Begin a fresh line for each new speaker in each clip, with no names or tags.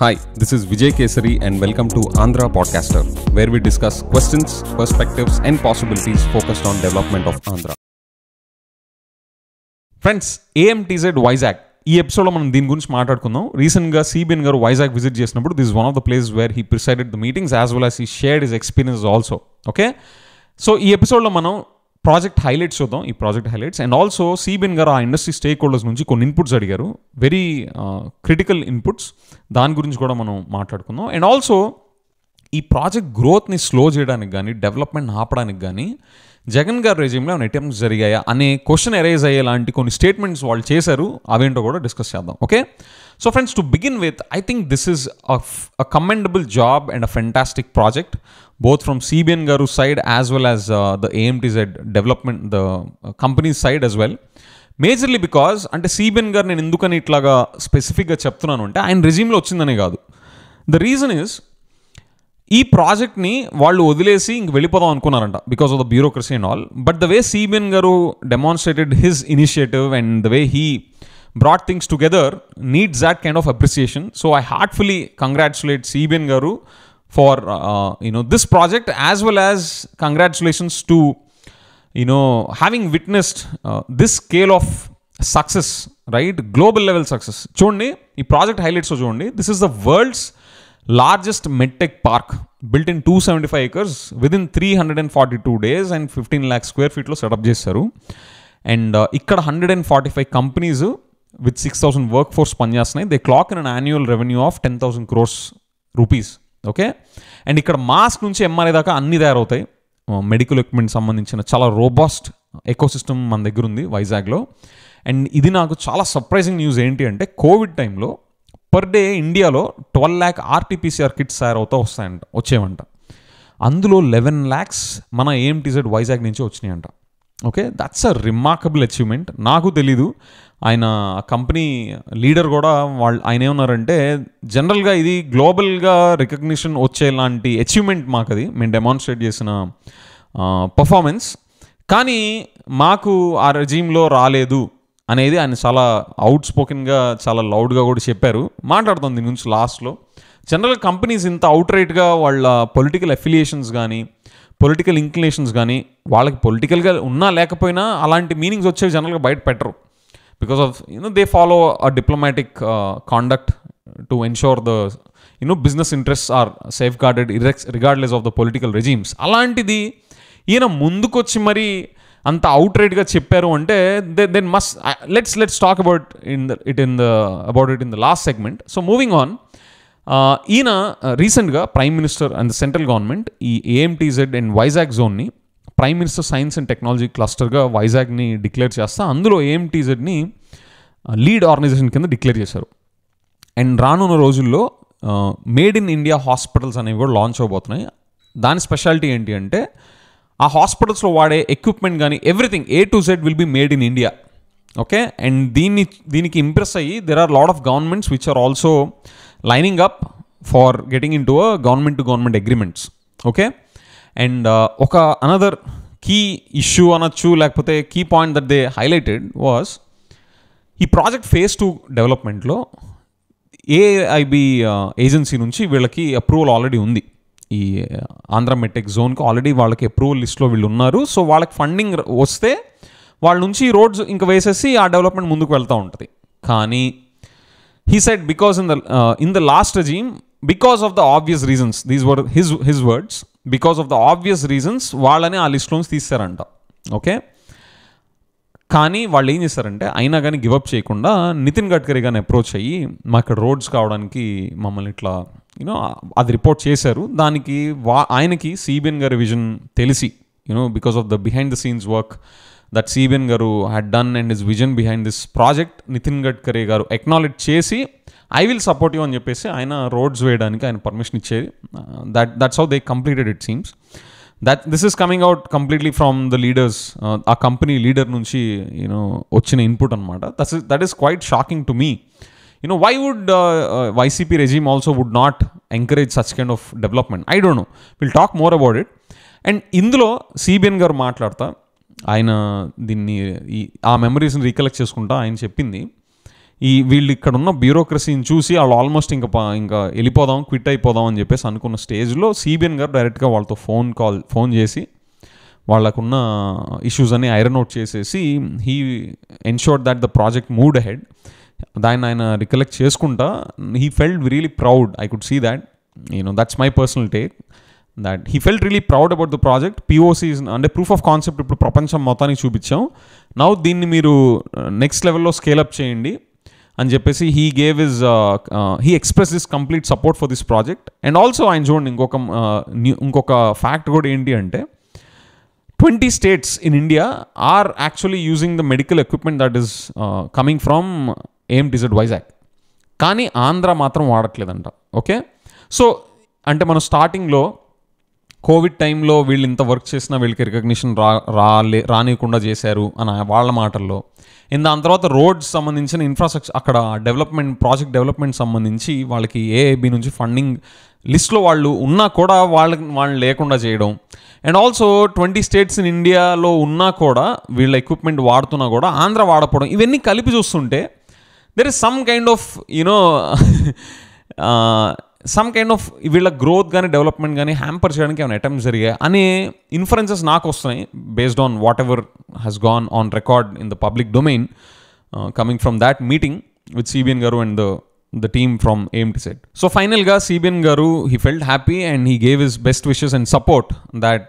Hi, this is Vijay Kesari and welcome to Andhra Podcaster, where we discuss questions, perspectives and possibilities focused on development of Andhra. Friends, AMTZ Vizag. ఈ ఎపిసోడ్లో మనం దీని గురించి మాట్లాడుకుందాం. రీసెంట్గా CBN గారు Vizag visit చేసినప్పుడు this one of the place where he presided the meetings as well as he shared his experience also. Okay, so ఈ ఎపిసోడ్లో మనం ప్రాజెక్ట్ హైలైట్స్ చూద్దాం, ఈ project highlights. And also CBN గారు ఆ ఇండస్ట్రీ స్టేక్ హోల్డర్స్ నుంచి కొన్ని ఇన్పుట్స్ అడిగారు, వెరీ క్రిటికల్ ఇన్పుట్స్. దాని గురించి కూడా మనం మాట్లాడుకుందాం. అండ్ ఆల్సో ఈ ప్రాజెక్ట్ గ్రోత్ని స్లో చేయడానికి కానీ డెవలప్మెంట్ ఆపడానికి కానీ జగన్ గారి రెజ్యూమ్లో ఏమైనా అటెంప్ట్స్ జరిగాయా అనే క్వశ్చన్ ఎరైజ్ అయ్యేలాంటి కొన్ని స్టేట్మెంట్స్ వాళ్ళు చేశారు. అవేంటో కూడా డిస్కస్ చేద్దాం. Okay, so friends, to begin with, I think this is a commendable job and a fantastic project, both from CBN Garu side as well as the AMTZ development, the company side as well. Majorly because అంటే CBN గారు నేను ఎందుకని ఇట్లాగా స్పెసిఫిక్గా చెప్తున్నాను అంటే ఆయన రెజ్యూమ్లో వచ్చిందనే కాదు. ద రీజన్ ఈజ్ ఈ ప్రాజెక్ట్ని వాళ్ళు వదిలేసి ఇంక వెళ్ళిపోదాం అనుకున్నారంట because of the bureaucracy and all. But the way CBN garu demonstrated his initiative and the way he brought things together needs that kind of appreciation. So I heartfully congratulate CBN Garu for this project, as well as congratulations to having witnessed this scale of success, right? Global level success. Chudandi ee project highlights chudandi. This is the world's largest medtech park, built in 275 acres within 342 days and 15 lakh square feet lo set up chesaru. And ikkada 145 companies with 6,000 workforce పనిచేస్తున్నాయి. They clock in an annual revenue of 10,000 crores rupees. Okay, and ఇక్కడ mask నుంచి MRI దాకా అన్నీ తయారవుతాయి. Medical equipment సంబంధించిన చాలా robust ecosystem మన దగ్గర ఉంది వైజాగ్లో. అండ్ ఇది నాకు చాలా సర్ప్రైజింగ్ న్యూస్ ఏంటి అంటే, కోవిడ్ టైంలో పర్ డే ఇండియాలో 12 lakh RT-PCR కిట్స్ వచ్చేవంట. అందులో 11 lakhs మన AMTZ వైజాగ్ నుంచి వచ్చినాయంట. Okay, that's a remarkable achievement. నాకు తెలీదు, ఆయన కంపెనీ లీడర్ కూడా ఆయన ఏమన్నారంటే, జనరల్గా ఇది గ్లోబల్గా రికగ్నిషన్ వచ్చేలాంటి అచీవ్మెంట్ మాకు, అది మేము డెమాన్స్ట్రేట్ చేసిన పర్ఫార్మెన్స్, కానీ మాకు ఆ రెజీమ్లో రాలేదు అనేది ఆయన చాలా అవుట్ స్పోకెన్గా చాలా లౌడ్గా కూడా చెప్పారు. మాట్లాడుతుంది దీని గురించి లాస్ట్లో. జనరల్గా కంపెనీస్ ఇంత అవుట్ రైట్గా వాళ్ళ పొలిటికల్ అఫిలియేషన్స్ కానీ పొలిటికల్ ఇంక్లినేషన్స్ కానీ వాళ్ళకి పొలిటికల్గా ఉన్నా లేకపోయినా అలాంటి మీనింగ్స్ వచ్చేవి జనరల్గా బయట పెట్టరు. Because of they follow a diplomatic conduct to ensure the business interests are safeguarded regardless of the political regimes. అలాంటిది ఈయన ముందుకొచ్చి మరి అంత అవుట్ రైట్గా చెప్పారు అంటే then must let's talk about it in the last segment. So moving on, ఈయన రీసెంట్గా prime minister and central government ఈ AMTZ అండ్ వైజాగ్ జోన్ని prime minister science and technology క్లస్టర్గా వైజాగ్ని డిక్లేర్ చేస్తా, అందులో AMTZని లీడ్ ఆర్గనైజేషన్ కింద డిక్లేర్ చేశారు. అండ్ రానున్న రోజుల్లో మేడ్ ఇన్ ఇండియా హాస్పిటల్స్ అనేవి కూడా లాంచ్ అవబోతున్నాయి. దాని స్పెషాలిటీ ఏంటి అంటే, ఆ హాస్పిటల్స్లో వాడే ఎక్విప్మెంట్ కానీ everything A to Z will be made in India. Okay, and దీనికి ఇంప్రెస్ అయ్యి there are lot of governments which are also lining up for getting into a government to government agreements. Okay, and ఒక another key issue అనొచ్చు, లేకపోతే key point that they highlighted was, ఈ project phase 2 డెవలప్మెంట్లో AIB agency నుంచి వీళ్ళకి approval already ఉంది. ఈ Andhra MedTech జోన్కి already వాళ్ళకి అప్రూవల్ లిస్ట్లో వీళ్ళు ఉన్నారు. సో వాళ్ళకి ఫండింగ్ వస్తే వాళ్ళ నుంచి రోడ్స్ ఇంకా వేసేసి ఆ డెవలప్మెంట్ ముందుకు వెళ్తూ ఉంటుంది. కానీ he said because in the last regime, because of the obvious reasons, these were his words, because of the obvious reasons వాళ్ళని ఆ లిస్ట్లోంచి తీస్తారంట. ఓకే, కానీ వాళ్ళు ఏం చేస్తారంటే, అయినా కానీ గివప్ చేయకుండా నితిన్ గడ్కరీ గారిని అప్రోచ్ అయ్యి మా ఇక్కడ రోడ్స్ కావడానికి మమ్మల్ని ఇట్లా అది రిపోర్ట్ చేశారు. దానికి ఆయనకి CBN గారి విజన్ తెలిసి because of the behind the scenes work that CBN Garu had done and his vision behind this project, Nitin Gadkari garu acknowledge chesi, I will support you అని చెప్పేసి ఆయన రోడ్స్ వేయడానికి ఆయన పర్మిషన్ ఇచ్చేది. That's how they completed, it seems. This is coming out completely from the leaders, ఆ company leader నుంచి వచ్చిన input అనమాట. That is quite shocking to me. Why would YCP regime also would not encourage such kind of development? I don't know. We'll talk more about it. And ఇందులో CBN గారు మాట్లాడతా ఆయన దీన్ని ఆ మెమరీస్ని recollect చేసుకుంటా ఆయన చెప్పింది, వీళ్ళు ఇక్కడ ఉన్న బ్యూరోక్రసీని చూసి వాళ్ళు ఆల్మోస్ట్ ఇంకా వెళ్ళిపోదాం, క్విట్ అయిపోదాం అని చెప్పేసి అనుకున్న స్టేజ్లో సిబిఎన్ గారు డైరెక్ట్గా వాళ్ళతో ఫోన్ చేసి వాళ్ళకున్న ఇష్యూస్ అన్ని ఐరన్ అవుట్ చేసేసి he ensured that the project moved ahead. దాన్ని ఆయన రికలెక్ట్ చేసుకుంటా he felt really proud. I could see that, that's my personal take, that he felt really proud about the project. POCs అంటే proof of concept ఇప్పుడు ప్రపంచం మొత్తానికి చూపించాం, now దీన్ని మీరు నెక్స్ట్ లెవెల్లో స్కేలప్ చేయండి అని చెప్పేసి he express this complete support for this project. And also ఆయన చూడండి ఇంకొక ఫ్యాక్ట్ కూడా ఏంటి అంటే 20 states in India are actually using the medical equipment that is coming from AMTZ Vizag. కానీ ఆంధ్ర మాత్రం వాడట్లేదంట. ఓకే, సో అంటే మనం స్టార్టింగ్లో కోవిడ్ టైంలో వీళ్ళు ఇంత వర్క్ చేసినా వీళ్ళకి రికగ్నిషన్ రానివ్వకుండా చేశారు అని వాళ్ళ మాటల్లో. దాని తర్వాత రోడ్స్ సంబంధించిన ఇన్ఫ్రాస్ట్రక్చర్ అక్కడ ప్రాజెక్ట్ డెవలప్మెంట్ సంబంధించి వాళ్ళకి ఏఐబి నుంచి ఫండింగ్ లిస్ట్లో వాళ్ళు ఉన్నా కూడా వాళ్ళు లేకుండా చేయడం. అండ్ ఆల్సో 20 states ఇన్ ఇండియాలో ఉన్నా కూడా వీళ్ళ ఎక్విప్మెంట్ వాడుతున్నా కూడా ఆంధ్ర వాడకపోవడం, ఇవన్నీ కలిపి చూస్తుంటే there is some kind of వీళ్ళ గ్రోత్ కానీ డెవలప్మెంట్ కానీ హ్యాంపర్ చేయడానికి ఏమైనా అటెంప్ట్స్ జరిగాయి అనే ఇన్ఫరెన్సెస్ నాకు వస్తున్నాయి based on what ever has gone on record in the public domain coming from that meeting with CBN గారు and the team from AMTZ. So finally ga CBN garu he felt happy and he gave his best wishes and support that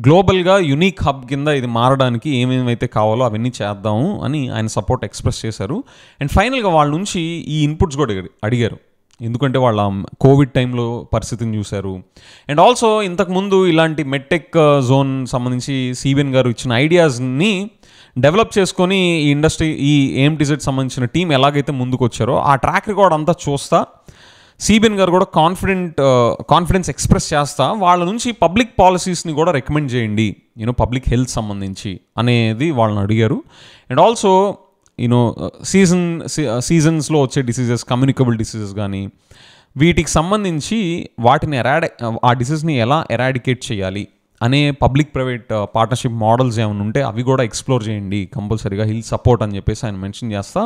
global ga unique hub kinda idi maaradaniki ఏమేమైతే కావాలో అవన్నీ చేద్దాము అని ఆయన support express చేశారు. And ఫైనల్గా వాళ్ళ నుంచి ఈ ఇన్పుట్స్ కూడా అడిగారు, ఎందుకంటే వాళ్ళ కోవిడ్ టైంలో పరిస్థితిని చూశారు. అండ్ ఆల్సో ఇంతకుముందు ఇలాంటి మెడ్టెక్ జోన్ సంబంధించి సిబిఎన్ గారు ఇచ్చిన ఐడియాస్ని డెవలప్ చేసుకొని ఈ ఇండస్ట్రీ ఈ ఏఎంటీజెడ్ సంబంధించిన టీం ఎలాగైతే ముందుకు వచ్చారో ఆ ట్రాక్ రికార్డ్ అంతా చూస్తా సిబిఎన్ గారు కూడా కాన్ఫిడెన్స్ ఎక్స్ప్రెస్ చేస్తా వాళ్ళ నుంచి పబ్లిక్ పాలసీస్ని కూడా రికమెండ్ చేయండి పబ్లిక్ హెల్త్ సంబంధించి అనేది వాళ్ళని అడిగారు. అండ్ ఆల్సో సీజన్స్లో వచ్చే డిసీజెస్, కమ్యూనికబుల్ డిసీజెస్ కానీ వీటికి సంబంధించి వాటిని ఆ డిసీజ్ని ఎలా ఎరాడికేట్ చేయాలి అనే పబ్లిక్ ప్రైవేట్ పార్ట్నర్షిప్ మోడల్స్ ఏమైనా ఉంటే అవి కూడా ఎక్స్ప్లోర్ చేయండి కంపల్సరీగా, హిల్ సపోర్ట్ అని చెప్పేసి ఆయన మెన్షన్ చేస్తా.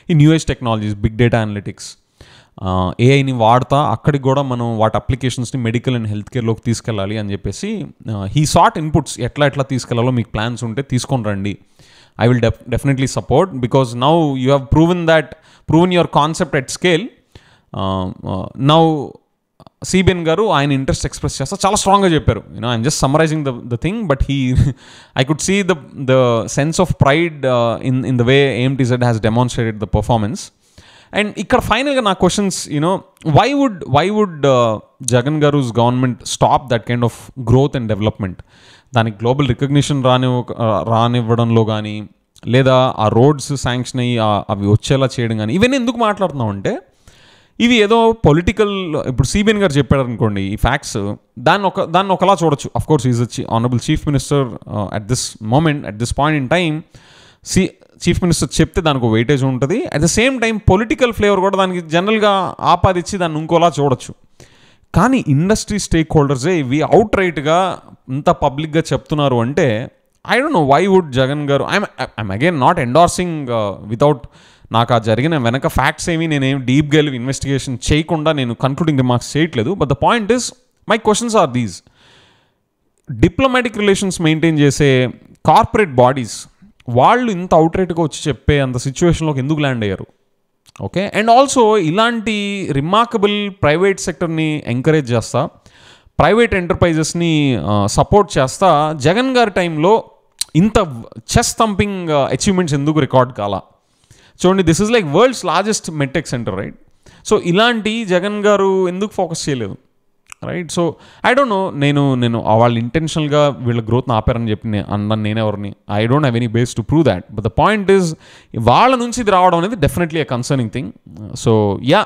ఈ new age technologies, big data analytics, ఏఐని వాడతా అక్కడికి కూడా మనం వాటి అప్లికేషన్స్ని మెడికల్ అండ్ హెల్త్ కేర్లోకి తీసుకెళ్ళాలి అని చెప్పేసి హీ సాట్ ఇన్పుట్స్. ఎట్లా తీసుకెళ్లాలో మీకు ప్లాన్స్ ఉంటే తీసుకొని రండి, I will definitely support because now you have proven your concept at scale. Now CBN garu ఆయన ఇంట్రెస్ట్ ఎక్స్ప్రెస్ చేస్తా చాలా స్ట్రాంగ్గా చెప్పారు. I'm just summarizing the thing but I could see the sense of pride in the way AMTZ has demonstrated the performance. And ఇక్కడ ఫైనల్గా నా questions why would Jagan గారుస్ government stop that kind of growth and development? దానికి global recognition రానివ్వడంలో కానీ లేదా ఆ roads sanction అయ్యి అవి వచ్చేలా చేయడం కానీ ఇవన్నీ ఎందుకు మాట్లాడుతున్నాం అంటే ఇవి ఏదో పొలిటికల్, ఇప్పుడు సిబిఎన్ గారు చెప్పాడు అనుకోండి ఈ ఫ్యాక్ట్స్, దాన్ని ఒకలా చూడొచ్చు. Of course is honourable chief minister at this moment, at this point in time. Chief minister చెప్తే దానికి వెయిటేజ్ ఉంటుంది. At the same time political flavour కూడా దానికి జనరల్గా ఆపాదించి దాన్ని ఇంకోలా చూడొచ్చు. కానీ ఇండస్ట్రీ స్టేక్ హోల్డర్సే ఇవి అవుట్ రైట్గా ఇంత పబ్లిక్గా చెప్తున్నారు అంటే I don't know why would Jagan garu, I'm again not endorsing without నాకు ఆ జరిగిన వెనక ఫ్యాక్ట్స్ ఏమి నేనేం డీప్గా వెళ్ళి ఇన్వెస్టిగేషన్ చేయకుండా నేను కన్క్లూడింగ్ రిమార్క్స్ చేయట్లేదు. But the point is my questions are these. Diplomatic relations maintain చేసే కార్పొరేట్ బాడీస్ వాళ్ళు ఇంత అవుట్రైట్గా వచ్చి చెప్పే అంత సిచ్యువేషన్లోకి ఎందుకు ల్యాండ్ అయ్యారు? ఓకే, అండ్ ఆల్సో ఇలాంటి రిమార్కబుల్ ప్రైవేట్ సెక్టర్ని ఎంకరేజ్ చేస్తా, ప్రైవేట్ ఎంటర్ప్రైజెస్ని సపోర్ట్ చేస్తా జగన్ గారి టైంలో ఇంత చెస్ట్ థంపింగ్ అచీవ్మెంట్స్ ఎందుకు రికార్డ్ కాలా? చూడండి, this is like world's largest medtech centre, right? So ఇలాంటి జగన్ గారు ఎందుకు ఫోకస్ చేయలేదు, right? So I don't no, నేను వాళ్ళు ఇంటెన్షనల్గా వీళ్ళ గ్రోత్ని ఆపారని చెప్పి అన్నాను నేనెవరిని. I don't have any base to prove that. But the point is వాళ్ళ నుంచి ఇది రావడం అనేది definitely a concerning thing. So yeah,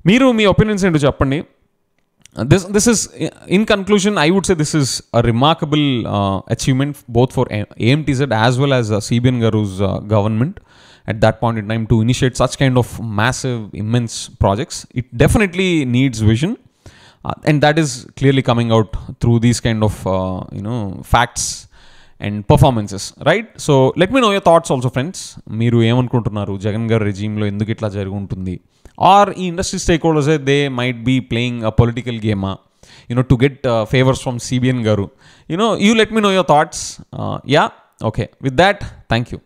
మీరు మీ ఒపీనియన్స్ ఏంటో చెప్పండి. This is, in conclusion, I would say this is a remarkable achievement both for AMTZ as well as CBN Garu's government at that point in time to initiate such kind of massive, immense projects. It definitely needs vision, and that is clearly coming out through these kind of facts and performances, right? So let me know your thoughts also friends. మీరు ఏమనుకుంటున్నారు, జగన్ గారి రెజీమ్లో ఎందుకు ఇట్లా జరిగి ఉంటుంది? Or ఈ industry stakeholders they might be playing a political గేమా, to get favors from CBN garu. You let me know your thoughts. Yeah, okay. With that, thank you.